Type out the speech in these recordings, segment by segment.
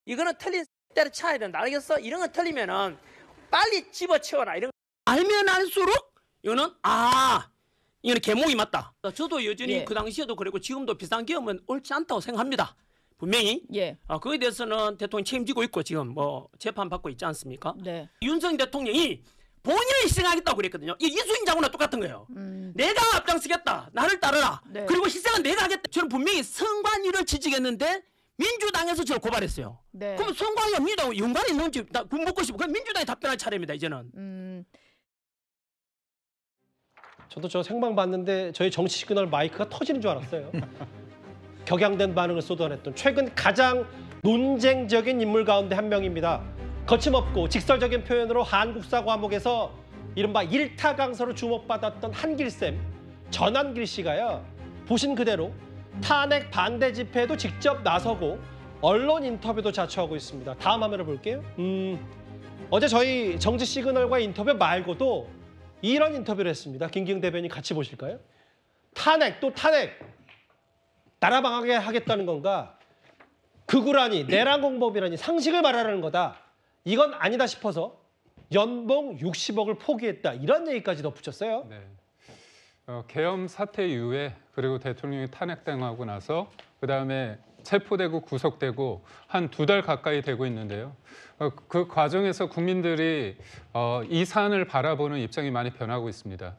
이거는 틀린 때려쳐야 된다. 알겠어? 이런 거 틀리면은 빨리 집어치워라. 이런 거 알면 알수록 이거는 이거는 개몽이 맞다. 저도 여전히 예. 그 당시에도 그랬고 지금도 비슷한 경험은 옳지 않다고 생각합니다. 분명히. 예. 그거에 대해서는 대통령이 책임지고 있고 지금 뭐 재판 받고 있지 않습니까? 네. 윤석열 대통령이 본인을 희생하겠다고 그랬거든요. 이수인 장군과 똑같은 거예요. 내가 앞장서겠다. 나를 따르라. 네. 그리고 희생은 내가 하겠다. 저는 분명히 선관위를 지지했는데 민주당에서 저를 고발했어요. 네. 그럼 선관위와 민주당 연관이 있는지 묻고 싶고 그럼 민주당이 답변할 차례입니다. 이제는. 저도 저 생방 봤는데 저희 정치 시그널 마이크가 터지는 줄 알았어요. 격양된 반응을 쏟아냈던 최근 가장 논쟁적인 인물 가운데 한 명입니다. 거침없고 직설적인 표현으로 한국사 과목에서 이른바 일타 강서로 주목받았던 한길쌤 전한길 씨가요. 보신 그대로 탄핵 반대 집회에도 직접 나서고 언론 인터뷰도 자처하고 있습니다. 다음 화면을 볼게요. 어제 저희 정치 시그널과 인터뷰 말고도 이런 인터뷰를 했습니다. 김기흥 대변인 같이 보실까요? 탄핵 또 탄핵. 나라 망하게 하겠다는 건가? 극우라니 내란 공범이라니 상식을 말하라는 거다. 이건 아니다 싶어서 연봉 60억을 포기했다. 이런 얘기까지 덧붙였어요. 네. 계엄 사태 이후에 그리고 대통령이 탄핵당하고 나서 그다음에 체포되고 구속되고 한 2달 가까이 되고 있는데요. 그 과정에서 국민들이 이 사안을 바라보는 입장이 많이 변하고 있습니다.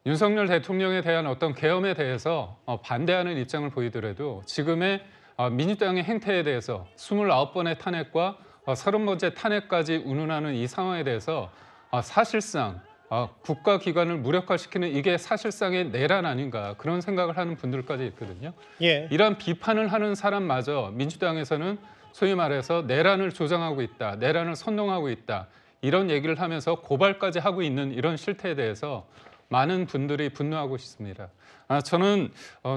윤석열 대통령에 대한 어떤 계엄에 대해서 반대하는 입장을 보이더라도 지금의 민주당의 행태에 대해서 29번의 탄핵과 30번째 탄핵까지 운운하는 이 상황에 대해서 사실상 국가기관을 무력화시키는 이게 사실상의 내란 아닌가 그런 생각을 하는 분들까지 있거든요. 예. 이런 비판을 하는 사람마저 민주당에서는 소위 말해서 내란을 조장하고 있다, 내란을 선동하고 있다 이런 얘기를 하면서 고발까지 하고 있는 이런 실태에 대해서 많은 분들이 분노하고 있습니다. 저는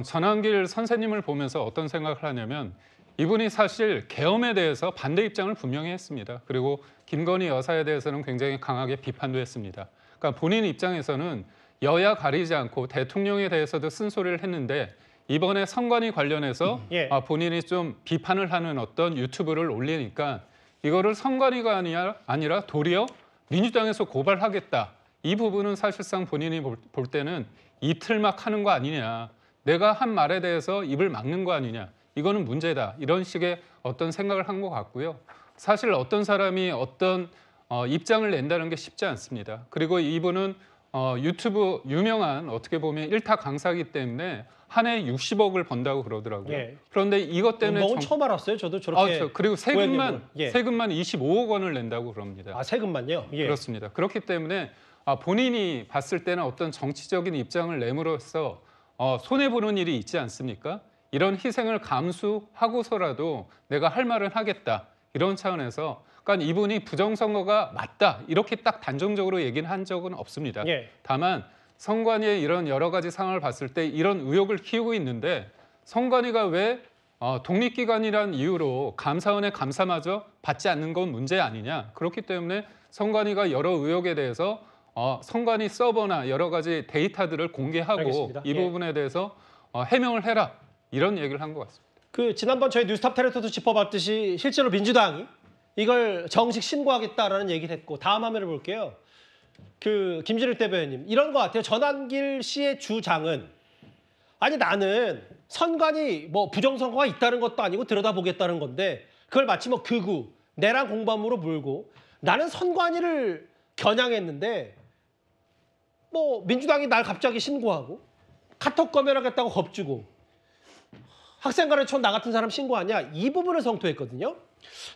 전한길 선생님을 보면서 어떤 생각을 하냐면 이분이 사실 계엄에 대해서 반대 입장을 분명히 했습니다. 그리고 김건희 여사에 대해서는 굉장히 강하게 비판도 했습니다. 그러니까 본인 입장에서는 여야 가리지 않고 대통령에 대해서도 쓴소리를 했는데 이번에 선관위 관련해서 본인이 좀 비판을 하는 어떤 유튜브를 올리니까 이거를 선관위가 아니라 도리어 민주당에서 고발하겠다. 이 부분은 사실상 본인이 볼 때는 이틀막 하는 거 아니냐. 내가 한 말에 대해서 입을 막는 거 아니냐. 이거는 문제다. 이런 식의 어떤 생각을 한 것 같고요. 사실 어떤 사람이 어떤 입장을 낸다는 게 쉽지 않습니다. 그리고 이분은 유튜브 유명한 어떻게 보면 일타 강사이기 때문에 한 해 60억을 번다고 그러더라고요. 예. 그런데 이것 때문에 연봉은 처음 알았어요. 저도 저렇게. 그리고 세금만 예. 세금만 25억 원을 낸다고 그럽니다. 세금만요? 예. 그렇습니다. 그렇기 때문에 본인이 봤을 때는 어떤 정치적인 입장을 내므로써 손해보는 일이 있지 않습니까? 이런 희생을 감수하고서라도 내가 할 말은 하겠다. 이런 차원에서 그러니까 이분이 부정선거가 맞다. 이렇게 딱 단정적으로 얘기는 한 적은 없습니다. 예. 다만 선관위의 이런 여러 가지 상황을 봤을 때 이런 의혹을 키우고 있는데 선관위가 왜 독립기관이란 이유로 감사원의 감사마저 받지 않는 건 문제 아니냐. 그렇기 때문에 선관위가 여러 의혹에 대해서 선관위 서버나 여러 가지 데이터들을 공개하고 알겠습니다. 이 부분에 대해서 해명을 해라. 이런 얘기를 한 것 같습니다. 지난번 저희 뉴스탑 테레토도 짚어봤듯이 실제로 민주당이 이걸 정식 신고하겠다라는 얘기를 했고 다음 화면을 볼게요. 김진일 대변인 이런 것 같아요. 전한길 씨의 주장은 아니 나는 선관위 뭐 부정선거가 있다는 것도 아니고 들여다보겠다는 건데 그걸 마치 뭐 극우, 내란 공범으로 몰고 나는 선관위를 겨냥했는데 뭐 민주당이 날 갑자기 신고하고 카톡 검열하겠다고 겁주고 학생가르쳐 나 같은 사람 신고하냐 이 부분을 성토했거든요.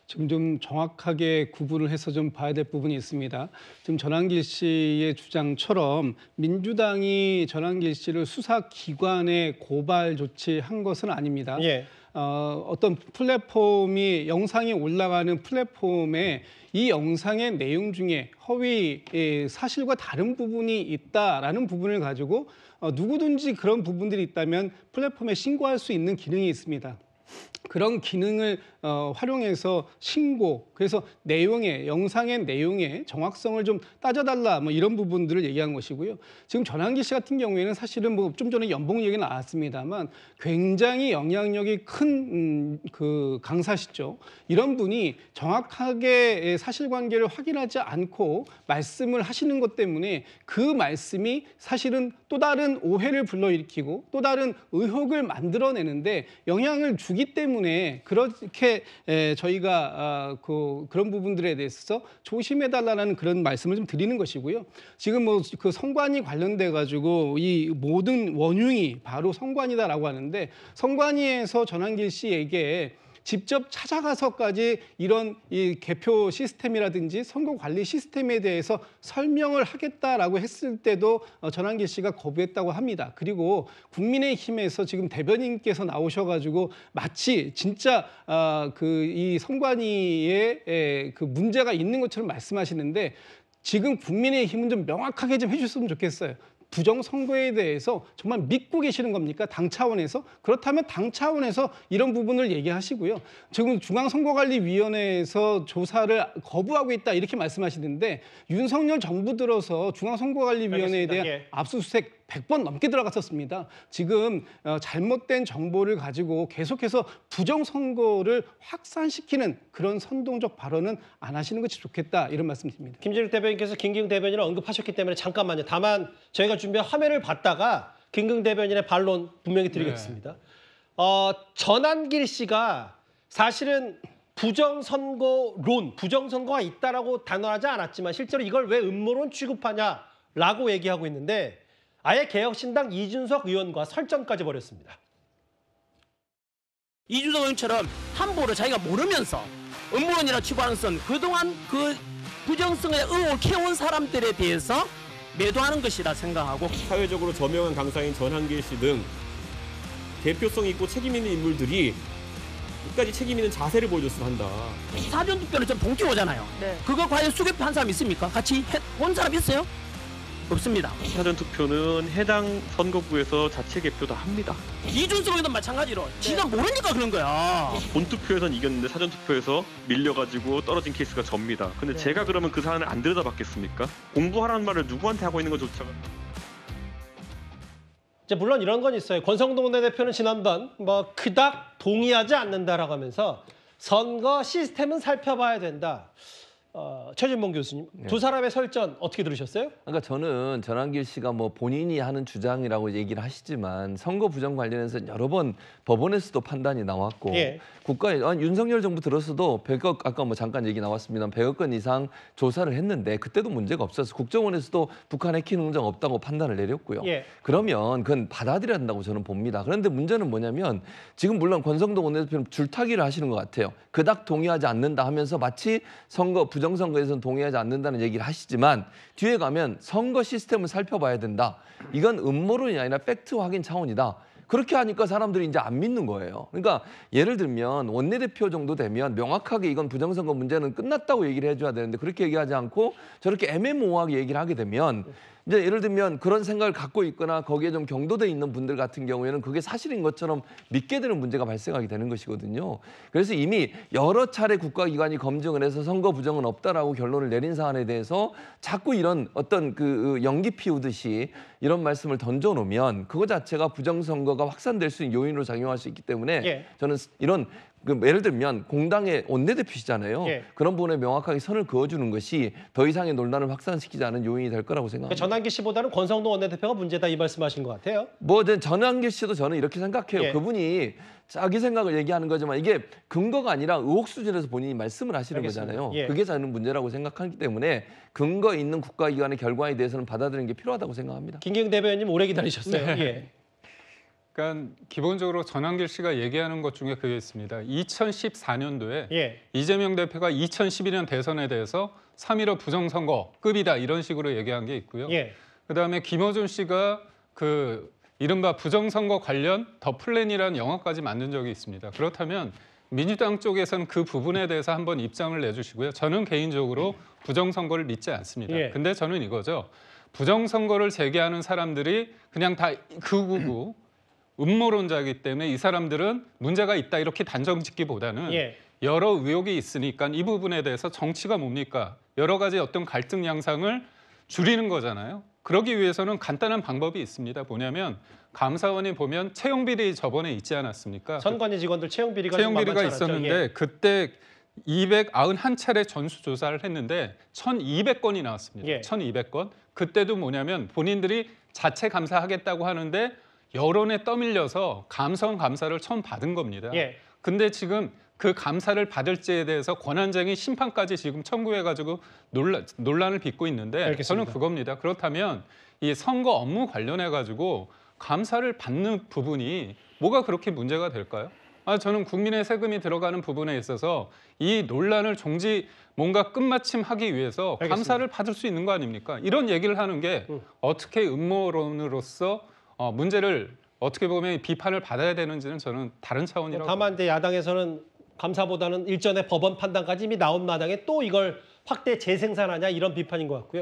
지금 좀 정확하게 구분을 해서 좀 봐야 될 부분이 있습니다. 지금 전한길 씨의 주장처럼 민주당이 전한길 씨를 수사기관에 고발 조치한 것은 아닙니다. 예. 어떤 플랫폼이 영상이 올라가는 플랫폼에 이 영상의 내용 중에 허위 사실과 다른 부분이 있다라는 부분을 가지고 누구든지 그런 부분들이 있다면 플랫폼에 신고할 수 있는 기능이 있습니다. 그런 기능을 활용해서 신고, 그래서 영상의 내용의 정확성을 좀 따져달라, 뭐 이런 부분들을 얘기한 것이고요. 지금 전환기 씨 같은 경우에는 사실은 뭐 좀 전에 연봉 얘기 나왔습니다만 굉장히 영향력이 큰 그 강사시죠. 이런 분이 정확하게 사실관계를 확인하지 않고 말씀을 하시는 것 때문에 그 말씀이 사실은 또 다른 오해를 불러일으키고 또 다른 의혹을 만들어내는데 영향을 주기 때문에 그렇게 저희가 그런 부분들에 대해서 조심해달라는 그런 말씀을 좀 드리는 것이고요. 지금 뭐 그 성관이 관련돼 가지고 이 모든 원흉이 바로 성관이다라고 하는데, 성관이에서 전환길 씨에게 직접 찾아가서까지 이런 이 개표 시스템이라든지 선거 관리 시스템에 대해서 설명을 하겠다라고 했을 때도 전환길 씨가 거부했다고 합니다. 그리고 국민의힘에서 지금 대변인께서 나오셔가지고 마치 진짜 이 선관위에 그 문제가 있는 것처럼 말씀하시는데, 지금 국민의힘은 좀 명확하게 좀 해주셨으면 좋겠어요. 부정선거에 대해서 정말 믿고 계시는 겁니까? 당 차원에서? 그렇다면 당 차원에서 이런 부분을 얘기하시고요. 지금 중앙선거관리위원회에서 조사를 거부하고 있다 이렇게 말씀하시는데, 윤석열 정부 들어서 중앙선거관리위원회에 대한 압수수색 100번 넘게 들어갔었습니다. 지금 잘못된 정보를 가지고 계속해서 부정선거를 확산시키는 그런 선동적 발언은 안 하시는 것이 좋겠다, 이런 말씀드립니다. 김진욱 대변인께서 김기웅 대변인을 언급하셨기 때문에 잠깐만요. 다만 저희가 준비한 화면을 봤다가 김기웅 대변인의 반론 분명히 드리겠습니다. 전환길 씨가 사실은 부정선거론, 부정선거가 있다라고 단언하지 않았지만 실제로 이걸 왜 음모론 취급하냐라고 얘기하고 있는데, 아예 개혁신당 이준석 의원과 설전까지 벌였습니다. 이준석 의원처럼 함부로 자기가 모르면서 음모론이라 취급하는 것은 그동안 그 부정성의 의혹을 캐온 사람들에 대해서 매도하는 것이다 생각하고, 사회적으로 저명한 강사인 전환길 씨 등 대표성 있고 책임 있는 인물들이 끝까지 책임 있는 자세를 보여줬으면 한다. 사전투표는 좀 동기 오잖아요. 네. 그거 과연 수개표 사람 있습니까? 같이 본 사람 있어요? 없습니다. 사전투표는 해당 선거구에서 자체 개표도 합니다. 이준석 의원도 마찬가지로 지가 모르니까 그런 거야. 본투표에선 이겼는데 사전투표에서 밀려가지고 떨어진 케이스가 접니다. 근데 제가 그러면 그 사안을 안 들여다봤겠습니까? 공부하라는 말을 누구한테 하고 있는 것조차가. 이제 물론 이런 건 있어요. 권성동 원내대표는 지난번 뭐 그닥 동의하지 않는다라고 하면서 선거 시스템은 살펴봐야 된다. 최진봉 교수님, 두 사람의 설전 어떻게 들으셨어요? 그러니까 저는 전환길 씨가 뭐 본인이 하는 주장이라고 얘기를 하시지만 선거 부정 관련해서 여러 번 법원에서도 판단이 나왔고 윤석열 정부 들어서도 100억, 아까 뭐 잠깐 얘기 나왔습니다. 100억 건 이상 조사를 했는데 그때도 문제가 없어서 국정원에서도 북한 해킹 능력 없다고 판단을 내렸고요. 그러면 그건 받아들여야 된다고 저는 봅니다. 그런데 문제는 뭐냐면 지금 물론 권성동 원내대표는 줄타기를 하시는 것 같아요. 그닥 동의하지 않는다 하면서 마치 부정선거에서는 동의하지 않는다는 얘기를 하시지만 뒤에 가면 선거 시스템을 살펴봐야 된다. 이건 음모론이 아니라 팩트 확인 차원이다. 그렇게 하니까 사람들이 이제 안 믿는 거예요. 그러니까 예를 들면 원내대표 정도 되면 명확하게 이건 부정선거 문제는 끝났다고 얘기를 해줘야 되는데 그렇게 얘기하지 않고 저렇게 애매모호하게 얘기를 하게 되면 이제 예를 들면 그런 생각을 갖고 있거나 거기에 좀 경도돼 있는 분들 같은 경우에는 그게 사실인 것처럼 믿게 되는 문제가 발생하게 되는 것이거든요. 그래서 이미 여러 차례 국가기관이 검증을 해서 선거 부정은 없다라고 결론을 내린 사안에 대해서 자꾸 이런 어떤 그 연기 피우듯이 이런 말씀을 던져놓으면 그거 자체가 부정선거가 확산될 수 있는 요인으로 작용할 수 있기 때문에 저는 이런 예를 들면 공당의 원내대표시잖아요. 그런 부분에 명확하게 선을 그어주는 것이 더 이상의 논란을 확산시키지 않은 요인이 될 거라고 생각합니다. 전환길 씨보다는 권성동 원내대표가 문제다 이 말씀하신 것 같아요. 뭐 전환길 씨도 저는 이렇게 생각해요. 그분이 자기 생각을 얘기하는 거지만 이게 근거가 아니라 의혹 수준에서 본인이 말씀을 하시는 거잖아요. 그게 저는 문제라고 생각하기 때문에 근거 있는 국가기관의 결과에 대해서는 받아들이는 게 필요하다고 생각합니다. 김기웅 대변인님 오래 기다리셨어요. 그러니까 기본적으로 전환길 씨가 얘기하는 것 중에 그게 있습니다. 2014년도에 이재명 대표가 2012년 대선에 대해서 3.15 부정선거급이다 이런 식으로 얘기한 게 있고요. 그다음에 김어준 씨가 그 이른바 부정선거 관련 더 플랜이라는 영화까지 만든 적이 있습니다. 그렇다면 민주당 쪽에서는 그 부분에 대해서 한번 입장을 내주시고요. 저는 개인적으로 부정선거를 믿지 않습니다. 근데 저는 이거죠. 부정선거를 제기하는 사람들이 그냥 다 극우고 음모론자이기 때문에 이 사람들은 문제가 있다 이렇게 단정짓기보다는 예. 여러 의혹이 있으니까 이 부분에 대해서 정치가 뭡니까? 여러 가지 어떤 갈등 양상을 줄이는 거잖아요. 그러기 위해서는 간단한 방법이 있습니다. 뭐냐면 감사원이 보면 채용 비리 저번에 있지 않았습니까? 선관위 직원들 채용 비리가 좀 만만치 않았죠. 있었는데 예. 그때 291차례 전수 조사를 했는데 1,200건이 나왔습니다. 예. 1,200건. 그때도 뭐냐면 본인들이 자체 감사하겠다고 하는데 여론에 떠밀려서 감사원 감사를 처음 받은 겁니다. 예. 근데 지금 그 감사를 받을지에 대해서 권한쟁의 심판까지 지금 청구해가지고 논란을 빚고 있는데 알겠습니다. 저는 그겁니다. 그렇다면 이 선거 업무 관련해가지고 감사를 받는 부분이 뭐가 그렇게 문제가 될까요? 저는 국민의 세금이 들어가는 부분에 있어서 이 논란을 뭔가 끝마침하기 위해서 알겠습니다. 감사를 받을 수 있는 거 아닙니까? 이런 얘기를 하는 게 어떻게 음모론으로서 문제를 어떻게 보면 비판을 받아야 되는지는 저는 다른 차원이라고 다만 이제 야당에서는 감사보다는 일전에 법원 판단까지 이미 나온 마당에 또 이걸 확대 재생산하냐 이런 비판인 것 같고요.